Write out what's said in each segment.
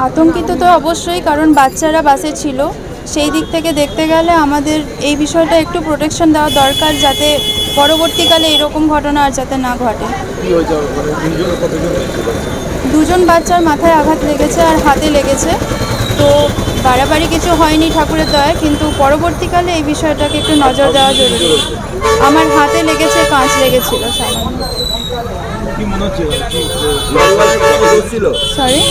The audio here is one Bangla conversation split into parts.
আতঙ্কিত তো অবশ্যই, কারণ বাচ্চারা বাসে ছিল। সেই দিক থেকে দেখতে গেলে আমাদের এই বিষয়টা একটু প্রোটেকশন দেওয়া দরকার, যাতে পরবর্তীকালে এরকম ঘটনা আর যাতে না ঘটে। দুজন বাচ্চার মাথায় আঘাত লেগেছে আর হাতে লেগেছে, তো বাড়াবাড়ি কিছু হয়নি ঠাকুরের দয়ায়, কিন্তু পরবর্তীকালে এই বিষয়টাকে একটু নজর দেওয়া জরুরি। আমার হাতে লেগেছে, কাঁচ লেগেছিল সামান্য। সরি,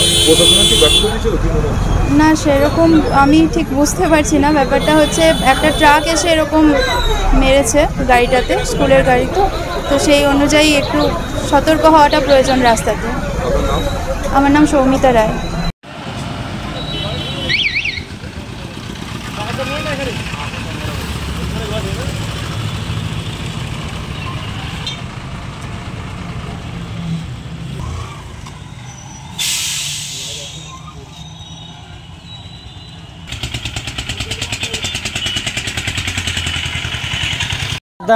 না সেরকম আমি ঠিক বুঝতে পারছি না। ব্যাপারটা হচ্ছে একটা ট্রাক এসে এরকম মেরেছে গাড়িটাতে, স্কুলের গাড়িতে, তো সেই অনুযায়ী একটু সতর্ক হওয়াটা প্রয়োজন রাস্তাতে। আমার নাম সৌমিতা রায়।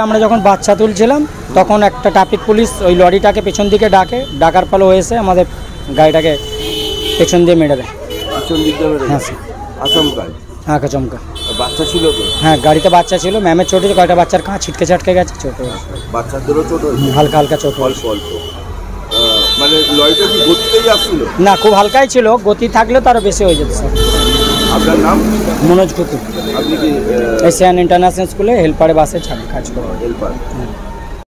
আমরা যখন বাচ্চা তুলছিলাম তখন একটা ট্রাফিক পুলিশ ওই লরিটাকে পেছন দিকে ডাকার ফলে হয়েছে আমাদের গাড়িটাকে পেছন দিয়ে মেরে দেয়। হ্যাঁ স্যার, আচমকা। বাচ্চা ছিল তো? হ্যাঁ, গাড়িতে বাচ্চা ছিল। ম্যামের চোট হয়েছে, কয়টা বাচ্চার কাঁচ ছিটকে ছাটকে গেছে, চোট হয়েছে। বাচ্চাদেরও চোট হয়েছে? হালকা হালকা চোট, অল্প অল্প। মানে লরিটা কি গতিতেই আসছিল? না, খুব হালকাই ছিল, গতি থাকলে তো আরও বেশি হয়ে যেত স্যার। আপনার নাম? মনোজ কুতুব। আপনি কি এশিয়ান ইন্টারন্যাশনাল স্কুলে হেল্পারে বাসে কাজ করেন। হেল্পার?